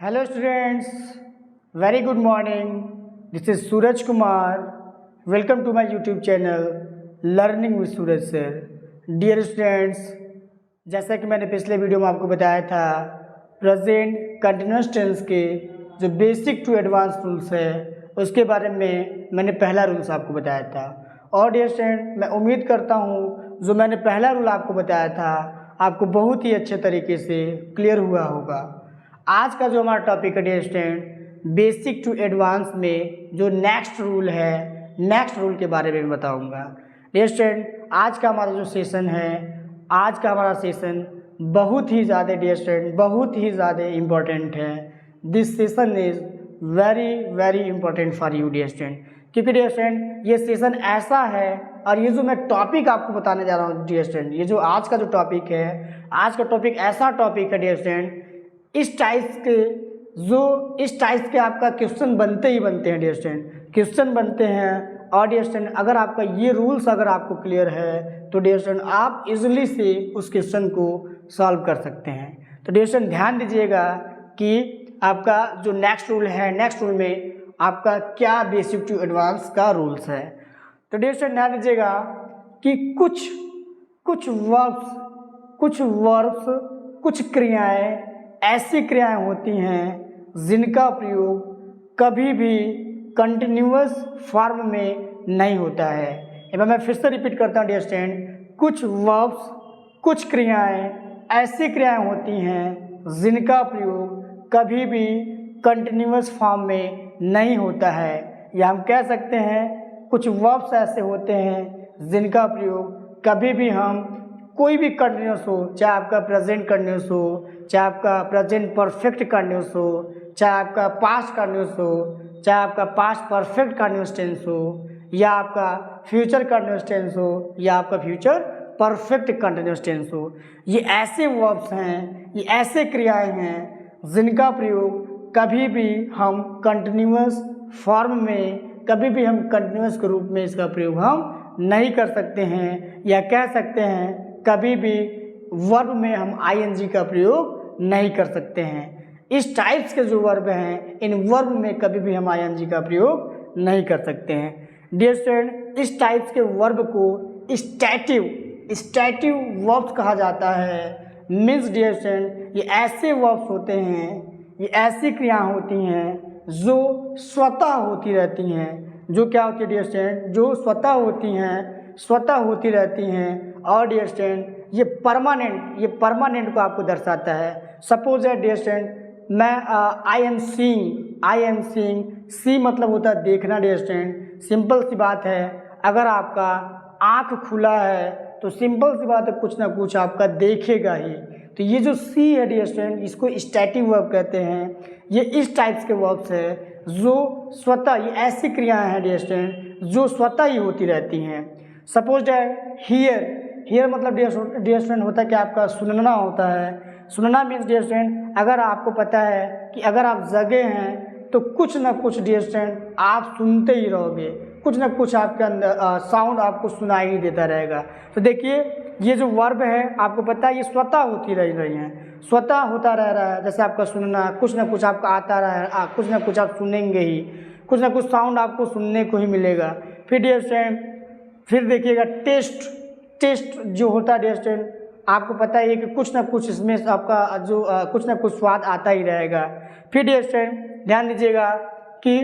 Hello students, very good morning. This is Suraj Kumar. Welcome to my YouTube channel Learning with Suraj Sir. Dear students, जैसा कि मैंने पिछले video में आपको बताया था, प्रेजेंट कंटिन्यूस टेंस के जो बेसिक टू एडवांस रूल्स है उसके बारे में मैंने पहला रूल्स आपको बताया था। और डियर स्टूडेंट, मैं उम्मीद करता हूँ जो मैंने पहला रूल आपको बताया था आपको बहुत ही अच्छे तरीके से क्लियर हुआ होगा। आज का जो हमारा टॉपिक है dear student, basic to advance में जो नेक्स्ट रूल है, नेक्स्ट रूल के बारे में बताऊंगा। डियर स्टूडेंट, आज का हमारा जो सेशन है, आज का हमारा सेशन बहुत ही ज़्यादा डियर स्टूडेंट, बहुत ही ज़्यादा इम्पोर्टेंट है। This session is very very important for you dear student, क्योंकि डियर स्टूडेंट ये सेशन ऐसा है और ये जो मैं टॉपिक आपको बताने जा रहा हूँ डियर स्टूडेंट, ये जो आज का जो टॉपिक है, आज का टॉपिक ऐसा टॉपिक है डियर स्टूडेंट, इस टाइप्स के आपका क्वेश्चन बनते ही बनते हैं डियर स्टूडेंट, क्वेश्चन बनते हैं। और डियर स्टूडेंट, अगर आपका ये रूल्स अगर आपको क्लियर है तो डियर स्टूडेंट आप इजीली से उस क्वेश्चन को सॉल्व कर सकते हैं। तो डियर स्टूडेंट ध्यान दीजिएगा कि आपका जो नेक्स्ट रूल है, नेक्स्ट रूल में आपका क्या बेसिक टू एडवांस का रूल्स है। तो डियर स्टूडेंट ध्यान दीजिएगा कि कुछ वर्ब्स कुछ क्रियाएं ऐसी क्रियाएं होती हैं जिनका प्रयोग कभी भी कंटिन्यूअस फॉर्म में नहीं होता है। एक बार मैं फिर से रिपीट करता हूँ डियर स्टूडेंट, कुछ वर्ब्स कुछ क्रियाएं ऐसी क्रियाएं होती हैं जिनका प्रयोग कभी भी कंटिन्यूअस फॉर्म में नहीं होता है। या हम कह सकते हैं कुछ वर्ब्स ऐसे होते हैं जिनका प्रयोग कभी भी हम कोई भी कंटिन्यूस हो, चाहे आपका प्रेजेंट कंटिन्यूस हो, चाहे आपका प्रेजेंट परफेक्ट कंटिन्यूस हो, चाहे आपका पास्ट कंटिन्यूस हो, चाहे आपका पास्ट परफेक्ट कंटिन्यूस टेंस हो, या आपका फ्यूचर कंटिन्यूस टेंस हो, या आपका फ्यूचर परफेक्ट कंटिन्यूस टेंस हो, ये ऐसे वर्ब्स हैं, ये ऐसे क्रियाएं हैं जिनका प्रयोग कभी भी हम कंटिन्यूस फॉर्म में, कभी भी हम कंटिन्यूस के रूप में इसका प्रयोग हम नहीं कर सकते हैं। या कह सकते हैं कभी भी वर्ब में हम आईएनजी का प्रयोग नहीं कर सकते हैं। इस टाइप्स के जो वर्ब हैं, इन वर्ब में कभी भी हम आईएनजी का प्रयोग नहीं कर सकते हैं। डियर स्टूडेंट, इस टाइप्स के वर्ब को स्टैटिव वर्ब्स कहा जाता है। मीन्स डियर स्टूडेंट, ये ऐसे वर्ब्स होते हैं, ये ऐसी क्रियाएं होती हैं जो स्वतः होती रहती हैं। जो क्या होती है डियर स्टूडेंट, जो स्वतः होती रहती हैं। और डियर स्टूडेंट, ये परमानेंट को आपको दर्शाता है। सपोज है डियर स्टूडेंट, मैं आई एम सीइंग, सी मतलब होता है देखना डियर स्टूडेंट। सिंपल सी बात है, अगर आपका आँख खुला है तो सिंपल सी बात है कुछ ना कुछ आपका देखेगा ही। तो ये जो सी है डियर स्टूडेंट, इसको स्टैटिक वर्ब कहते हैं। ये इस टाइप्स के वर्ब्स है जो स्वतः, ये ऐसी क्रियाएं हैं डियर स्टूडेंट जो स्वतः ही होती रहती हैं। सपोज है हियर मतलब डियर स्टूडेंट होता है कि आपका सुनना होता है। सुनना मीन्स डियर स्टूडेंट, अगर आपको पता है कि अगर आप जगे हैं तो कुछ ना कुछ डियर स्टूडेंट आप सुनते ही रहोगे, कुछ ना कुछ आपके अंदर साउंड आपको सुनाई नहीं देता रहेगा। तो देखिए, ये जो वर्ब है आपको पता है ये स्वतः होती रही हैं, स्वतः होता रह रहा है। जैसे आपका सुनना, कुछ ना कुछ आपका आता रहा है, कुछ ना कुछ आप सुनेंगे ही, कुछ ना कुछ साउंड आपको सुनने को ही मिलेगा। फिर डियर स्टूडेंट, फिर देखिएगा टेस्ट जो होता है डियर स्टूडेंट, आपको पता है कि कुछ ना कुछ इसमें आपका जो कुछ ना कुछ स्वाद आता ही रहेगा। फिर डियर स्टूडेंट ध्यान दीजिएगा कि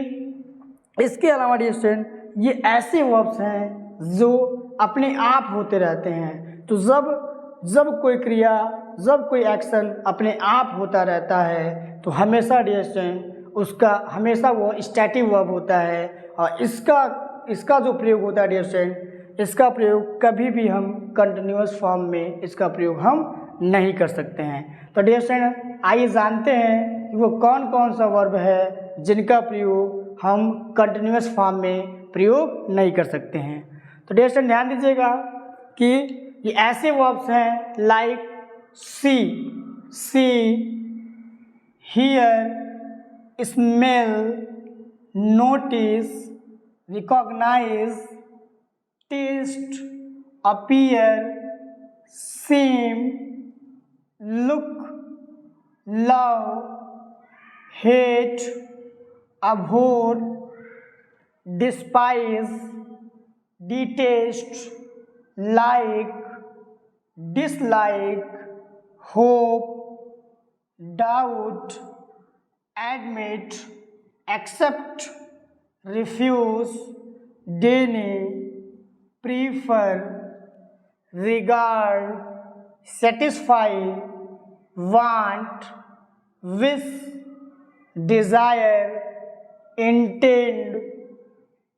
इसके अलावा डियर स्टूडेंट ये ऐसे वर्ब्स हैं जो अपने आप होते रहते हैं। तो जब कोई क्रिया, जब कोई एक्शन अपने आप होता रहता है तो हमेशा डियर स्टूडेंट उसका हमेशा वो स्टैटिक वर्ब होता है। और इसका जो प्रयोग होता है डियर स्टूडेंट, इसका प्रयोग कभी भी हम कंटिन्यूअस फॉर्म में इसका प्रयोग हम नहीं कर सकते हैं। तो डियर स्टूडेंट, आइए जानते हैं कि वो कौन कौन सा वर्ब है जिनका प्रयोग हम कंटिन्यूअस फॉर्म में प्रयोग नहीं कर सकते हैं। तो डियर स्टूडेंट ध्यान दीजिएगा कि ये ऐसे वर्ब्स हैं like see, hear, smell, notice, recognise, taste, appear, seem, look, love, hate, abhor, despise, detest, like, dislike, hope, doubt, admit, accept, refuse, deny, prefer, regard, satisfy, want, wish, desire, intend,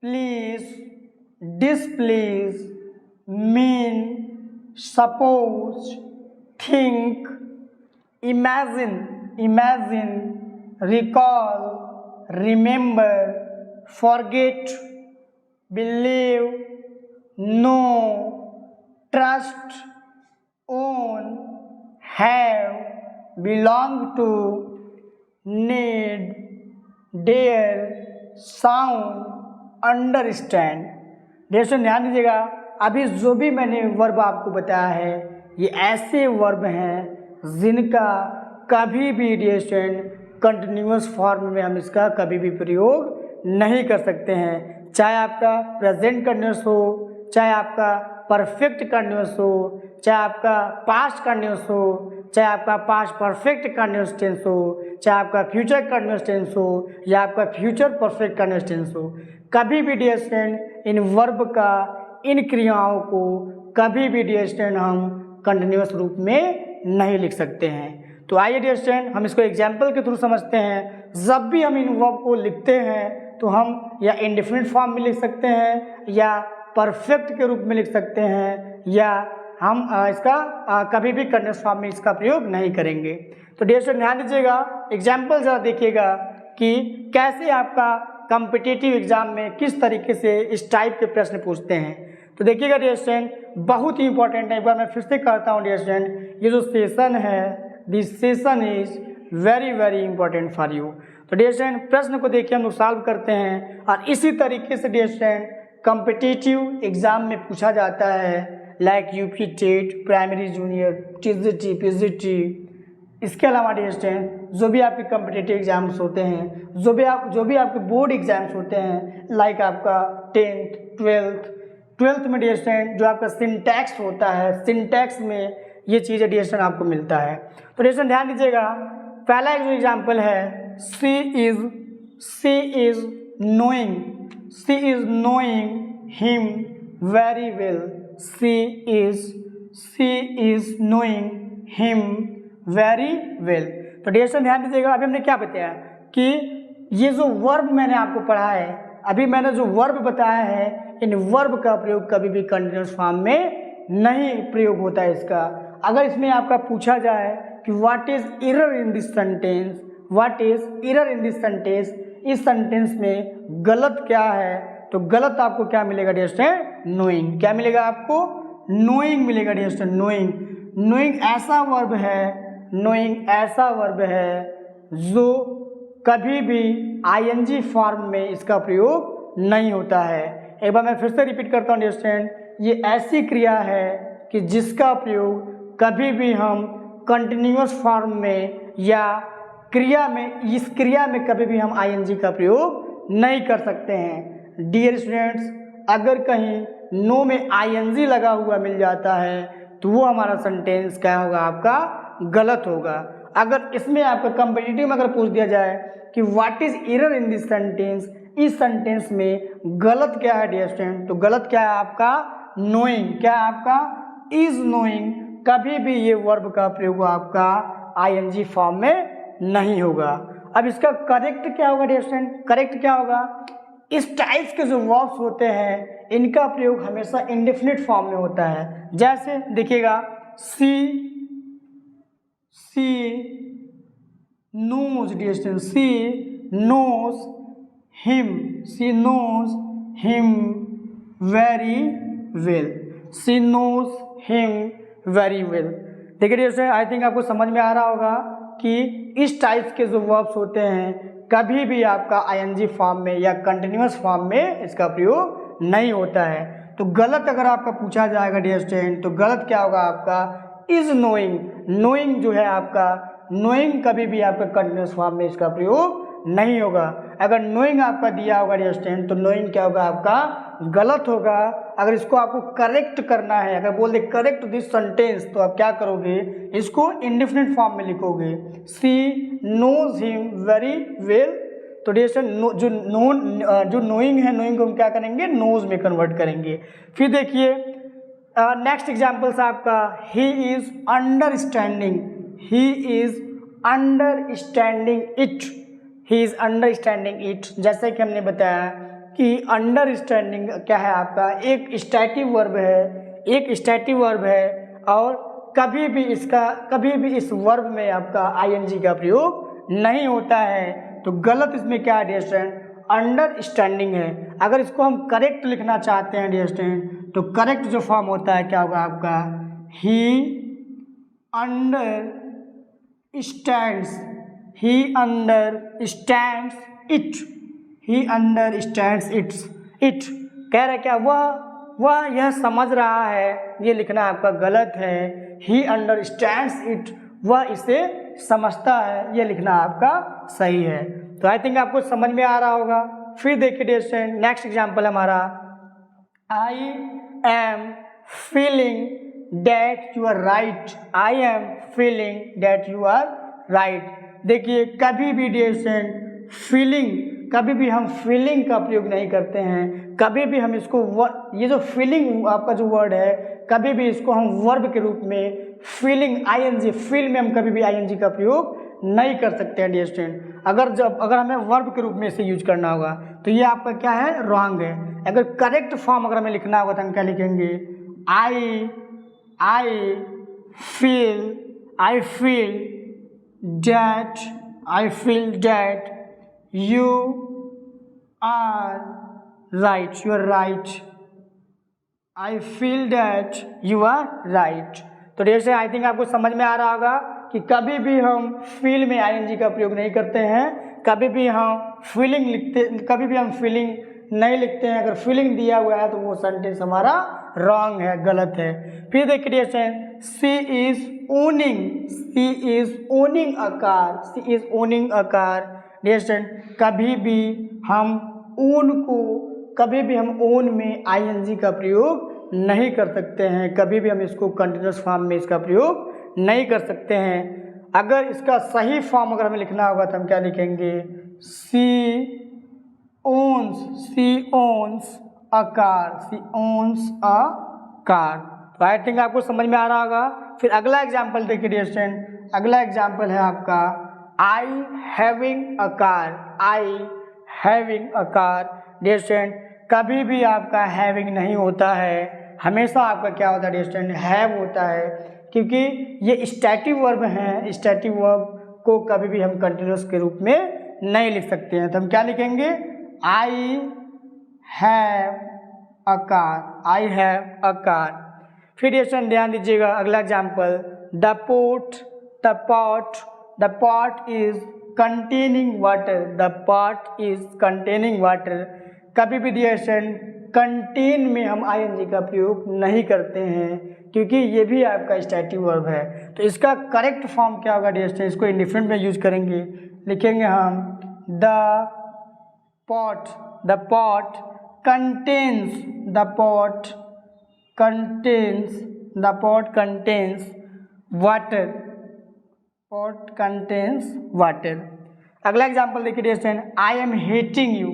please, displease, mean, suppose, think, imagine, recall, remember, forget, believe, know, trust, own, have, belong to, need, dare, sound, understand. दोस्तों ध्यान दीजिएगा, अभी जो भी मैंने verb आपको बताया है ये ऐसे वर्ब हैं जिनका कभी भी डियर कंटिन्यूअस फॉर्म में हम इसका कभी भी प्रयोग नहीं कर सकते हैं, चाहे आपका प्रेजेंट कंटिन्यूअस हो, चाहे आपका परफेक्ट कंटिन्यूअस हो, चाहे आपका पास्ट कंटिन्यूअस हो, चाहे आपका पास्ट परफेक्ट कंटिन्यूअस टेंस हो, चाहे आपका फ्यूचर कंटिन्यूअस टेंस हो या आपका फ्यूचर परफेक्ट कंटिन्यूअस टेंस हो, कभी भी डियर स्टूडेंट इन वर्ब का, इन क्रियाओं को कभी भी डियर स्टूडेंट हम कंटिन्यूअस रूप में नहीं लिख सकते हैं। तो आइए डियर स्टूडेंट हम इसको एग्जाम्पल के थ्रू समझते हैं। जब भी हम इन वर्ब को लिखते हैं तो हम या इंडेफिनिट फॉर्म में लिख सकते हैं या परफेक्ट के रूप में लिख सकते हैं या हम इसका कभी भी कंटिन्यूअस फॉर्म में इसका प्रयोग नहीं करेंगे। तो डियर स्टूडेंट ध्यान दीजिएगा, एग्जाम्पल ज़रा देखिएगा कि कैसे आपका कॉम्पिटिटिव एग्जाम में किस तरीके से इस टाइप के प्रश्न पूछते हैं। तो देखिएगा डियर स्टूडेंट, बहुत ही इंपॉर्टेंट है, एक बार मैं फिर से कहता हूँ डियर स्टूडेंट, ये जो सेशन है this session is very very important for you. तो डियर स्टूडेंट प्रश्न को देखिए हम लोग सॉल्व करते हैं और इसी तरीके से डियर स्टूडेंट कॉम्पिटिटिव एग्जाम में पूछा जाता है, like UP TET, primary junior, TGT, PGT. इसके अलावा डियर स्टूडेंट जो भी आपके कॉम्पिटिटिव एग्जाम्स होते हैं, जो भी आपके बोर्ड एग्जाम्स होते हैं, लाइक आपका 10th, 12th में डियर स्टूडेंट जो आपका सिंटैक्स होता है, सिंटैक्स में ये चीज़ें डियर स्टूडेंट आपको मिलता है। तो डियर स्टूडेंट ध्यान दीजिएगा, पहला एक जो एग्जाम्पल है, she is knowing him very well. She is knowing him very well. तो डियर स्टूडेंट ध्यान दीजिएगा, अभी हमने क्या बताया कि ये जो वर्ब मैंने आपको पढ़ा है, अभी मैंने जो वर्ब बताया है, इन वर्ब का प्रयोग कभी भी कंटिन्यूअस फॉर्म में नहीं प्रयोग होता है इसका। अगर इसमें आपका पूछा जाए कि what is error in this sentence, इस सेंटेंस में गलत क्या है, तो गलत आपको क्या मिलेगा डियर स्टूडेंट, नोइंग। क्या मिलेगा आपको, नोइंग मिलेगा डियर स्टूडेंट, नोइंग ऐसा वर्ब है जो कभी भी आईएनजी फॉर्म में इसका प्रयोग नहीं होता है। एक बार मैं फिर से रिपीट करता हूँ डियर स्टूडेंट, ये ऐसी क्रिया है कि जिसका प्रयोग कभी भी हम कंटिन्यूअस फॉर्म में या इस क्रिया में कभी भी हम आईएनजी का प्रयोग नहीं कर सकते हैं। डियर स्टूडेंट्स, अगर कहीं नो में आईएनजी लगा हुआ मिल जाता है तो वो हमारा सेंटेंस क्या होगा, आपका गलत होगा। अगर इसमें आपका कॉम्पिटिटिव में अगर पूछ दिया जाए कि what is error in this sentence, इस सेंटेंस में गलत क्या है डियर स्टूडेंट, तो गलत क्या है आपका, नोइंग। क्या है आपका, इज नोइंग। कभी भी ये वर्ब का प्रयोग आपका आईएनजी फॉर्म में नहीं होगा। अब इसका करेक्ट क्या होगा डियर स्टूडेंट, करेक्ट क्या होगा, इस टाइप्स के जो वर्ब्स होते हैं इनका प्रयोग हमेशा इंडेफिनिट फॉर्म में होता है। जैसे देखिएगा, सी नोज डियर स्टूडेंट, सी नोज हिम वेरी वेल। देखिए डियर स्टूडेंट, आई थिंक आपको समझ में आ रहा होगा कि इस टाइप्स के जो वर्ब्स होते हैं कभी भी आपका आईएनजी फॉर्म में या कंटिन्यूअस फॉर्म में इसका प्रयोग नहीं होता है। तो गलत अगर आपका पूछा जाएगा डियर स्टूडेंट, तो गलत क्या होगा आपका, इज नोइंग जो है आपका नोइंग कभी भी आपका कंटिन्यूस फॉर्म में इसका प्रयोग नहीं होगा। अगर नोइंग आपका दिया होगा डियर स्टूडेंट तो नोइंग क्या होगा आपका गलत होगा। अगर इसको आपको करेक्ट करना है, अगर बोल दे करेक्ट दिस सेंटेंस, तो आप क्या करोगे, इसको इंडेफिनिट फॉर्म में लिखोगे, सी नोज हिम वेरी वेल। तो डियर स्टूडेंट जो नोइंग है, नोइंग को हम क्या करेंगे, नोज में कन्वर्ट करेंगे। फिर देखिए नेक्स्ट एग्जाम्पल्स आपका, he is understanding, he is understanding it, he is understanding it. जैसे कि हमने बताया कि अंडरस्टैंडिंग क्या है आपका एक स्टैटिव वर्ब है, एक स्टैटिव वर्ब है, और कभी भी इस वर्ब में आपका आईएनजी का प्रयोग नहीं होता है। तो गलत इसमें क्या है डियर स्टूडेंट, अंडरस्टैंडिंग है। अगर इसको हम करेक्ट लिखना चाहते हैं डियर स्टूडेंट तो करेक्ट जो फॉर्म होता है क्या होगा आपका, he understands, he understands it, he understands it कह रहा है क्या, वह यह समझ रहा है, ये लिखना आपका गलत है। ही अंडरस्टैंड्स इट, वह इसे समझता है, ये लिखना आपका सही है। तो आई थिंक आपको समझ में आ रहा होगा। फिर देखिए डियर स्टूडेंट नेक्स्ट एग्जाम्पल हमारा, I am feeling that you are right, I am feeling that you are right. देखिए कभी भी डियर स्टूडेंट फीलिंग, कभी भी हम फीलिंग का प्रयोग नहीं करते हैं, कभी भी हम इसको ये जो फीलिंग आपका जो वर्ड है, कभी भी इसको हम वर्ब के रूप में फीलिंग आईएनजी, फील में हम कभी भी आईएनजी का प्रयोग नहीं कर सकते हैं डियर स्टूडेंट। अगर हमें वर्ब के रूप में इसे यूज करना होगा तो ये आपका क्या है, रॉन्ग है। अगर करेक्ट फॉर्म अगर हमें लिखना होगा तो हम क्या लिखेंगे, I feel that you are right, you are right, I feel that you are right. तो डियर स्टूडेंट आई थिंक आपको समझ में आ रहा होगा कि कभी भी हम फील में आईएनजी का प्रयोग नहीं करते हैं, कभी भी हम फीलिंग नहीं लिखते हैं। अगर फीलिंग दिया हुआ है तो वो सेंटेंस हमारा रॉन्ग है, गलत है। फिर देखिए dear student, she is owning a car, dear student कभी भी हम ओन में आईएनजी का प्रयोग नहीं कर सकते हैं, कभी भी हम इसको कंटिन्यूअस फॉर्म में इसका प्रयोग नहीं कर सकते हैं। अगर इसका सही फॉर्म अगर हमें लिखना होगा तो हम क्या लिखेंगे, सी ओन्स अ कार। तो आई थिंक आपको समझ में आ रहा होगा। फिर अगला एग्जाम्पल देखिए डियर स्टूडेंट, अगला एग्जाम्पल है आपका, I having a car. Dear student कभी भी आपका हैविंग नहीं होता है, हमेशा आपका क्या होता है डियर स्टूडेंट, हैव होता है, क्योंकि ये स्टैटिव वर्ब हैं। स्टैटिव वर्ब को कभी भी हम कंटिन्यूअस के रूप में नहीं लिख सकते हैं। तो हम क्या लिखेंगे, आई हैव अ कार। फिर डियर स्टूडेंट ध्यान दीजिएगा अगला example, the pot is containing water. कभी भी डियर स्टूडेंट कंटेन में हम आईएनजी का प्रयोग नहीं करते हैं, क्योंकि ये भी आपका स्टैटिव वर्ब है। तो इसका करेक्ट फॉर्म क्या होगा डियर स्टूडेंट, इसको इंडिफरेंट में यूज करेंगे, लिखेंगे हम द पॉट कंटेन्स वाटर। अगला एग्जाम्पल देखिए dear student, I am hating you.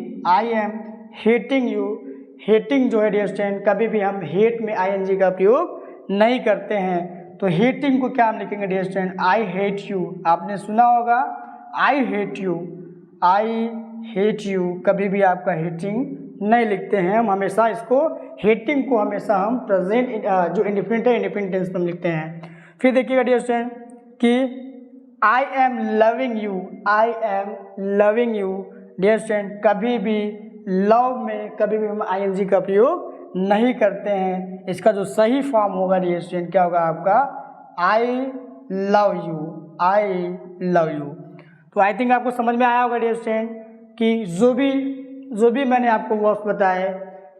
Hating जो है डियर स्टूडेंट कभी भी हम हेट में आईएनजी का प्रयोग नहीं करते हैं। तो हेटिंग को क्या हम लिखेंगे dear student, I hate you. आपने सुना होगा आई हेट यू, कभी भी आपका हेटिंग नहीं लिखते हैं, हम हमेशा इसको हेटिंग को हमेशा हम प्रेजेंट जो इंडिफिनिट है इंडिफिनिट टेंस में लिखते हैं। फिर देखिएगा डियर स्टूडेंट कि I am loving you. Dear student कभी भी लव में कभी भी हम आईएनजी का प्रयोग नहीं करते हैं। इसका जो सही फॉर्म होगा डियर स्टूडेंट क्या होगा आपका, आई लव यू। तो आई थिंक आपको समझ में आया होगा डियर स्टूडेंट कि जो भी मैंने आपको वर्ब्स बताए,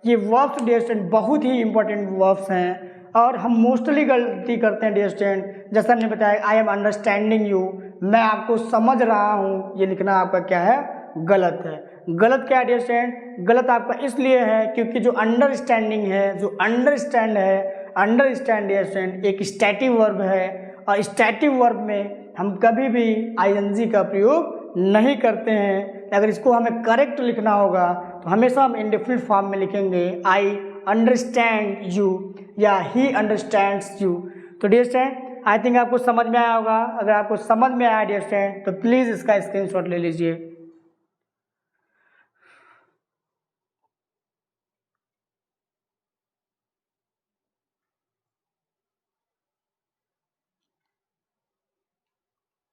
ये वर्ब्स डियर स्टूडेंट बहुत ही इंपॉर्टेंट वर्ब्स हैं और हम मोस्टली गलती करते हैं डियर स्टूडेंट। जैसा हमने बताया आई एम अंडरस्टैंडिंग यू, मैं आपको समझ रहा हूँ, ये लिखना आपका क्या है, गलत है। गलत क्या है डियर स्टूडेंट, गलत आपका इसलिए है क्योंकि जो अंडरस्टैंडिंग है, जो अंडरस्टैंड है, अंडरस्टैंड डियर स्टूडेंट एक स्टैटिक वर्ब है और स्टैटिक वर्ब में हम कभी भी आईएनजी का प्रयोग नहीं करते हैं। अगर इसको हमें करेक्ट लिखना होगा तो हमेशा हम इंडेफिनिट फॉर्म में लिखेंगे, आई अंडरस्टैंड यू या ही अंडरस्टैंड्स यू। तो डियर स्टूडेंट आई थिंक आपको समझ में आया होगा। अगर आपको समझ में आया डियर स्टूडेंट तो प्लीज़ इसका स्क्रीनशॉट ले लीजिए।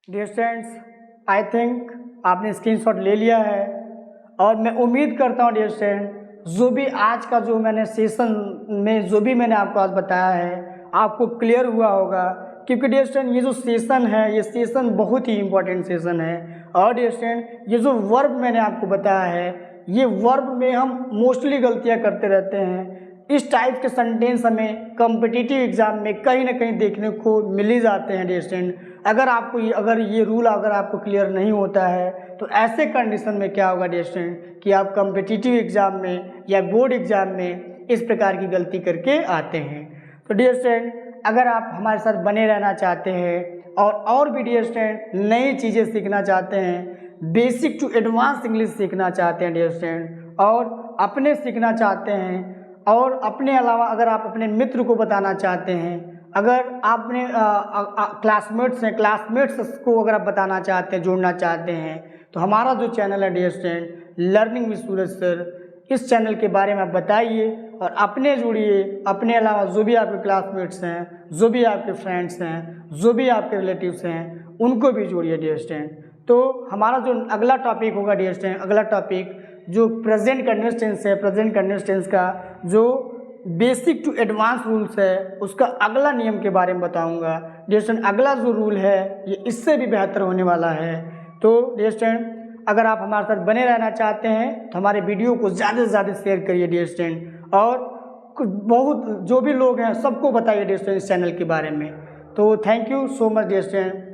डियर स्टूडेंट्स आई थिंक आपने स्क्रीनशॉट ले लिया है और मैं उम्मीद करता हूँ डियर स्टूडेंट जो भी आज का जो मैंने सेशन में जो भी मैंने आपको आज बताया है आपको क्लियर हुआ होगा, क्योंकि डियर स्टूडेंट ये जो सेशन है ये सेशन बहुत ही इंपॉर्टेंट सेशन है। और डियर स्टूडेंट ये जो वर्ब मैंने आपको बताया है ये वर्ब में हम मोस्टली गलतियाँ करते रहते हैं। इस टाइप के सेंटेंस हमें कॉम्पिटिटिव एग्जाम में कहीं ना कहीं देखने को मिल ही जाते हैं डियर स्टूडेंट। अगर ये रूल अगर आपको क्लियर नहीं होता है तो ऐसे कंडीशन में क्या होगा डियर स्टूडेंट कि आप कॉम्पिटिटिव एग्जाम में या बोर्ड एग्जाम में इस प्रकार की गलती करके आते हैं। तो डियर स्टूडेंट अगर आप हमारे साथ बने रहना चाहते हैं और भी डियर स्टूडेंट नई चीज़ें सीखना चाहते हैं, बेसिक टू एडवांस इंग्लिश सीखना चाहते हैं डियर स्टूडेंट और अपने सीखना चाहते हैं और अपने अलावा अगर आप अपने मित्र को बताना चाहते हैं, अगर आपने क्लासमेट्स को अगर आप बताना चाहते हैं, जोड़ना चाहते हैं, तो हमारा जो चैनल है dear student learning with Suraj sir, इस चैनल के बारे में आप बताइए और अपने जुड़िए। अपने अलावा जो भी आपके क्लासमेट्स हैं, जो भी आपके फ्रेंड्स हैं, जो भी आपके रिलेटिव्स हैं, उनको भी जोड़िए डियर स्टूडेंट। तो हमारा जो अगला टॉपिक होगा डियर स्टूडेंट, अगला टॉपिक जो प्रेजेंट कंटिन्यूअस टेंस है, प्रेजेंट कंटिन्यूअस टेंस का जो बेसिक टू एडवांस रूल्स है उसका अगला नियम के बारे में बताऊंगा डियर स्टूडेंट। अगला जो रूल है ये इससे भी बेहतर होने वाला है। तो डियर स्टूडेंट अगर आप हमारे साथ बने रहना चाहते हैं तो हमारे वीडियो को ज़्यादा से ज़्यादा शेयर करिए डियर स्टूडेंट और बहुत जो भी लोग हैं सबको बताइए डियर स्टूडेंट इस चैनल के बारे में। तो thank you so much dear student.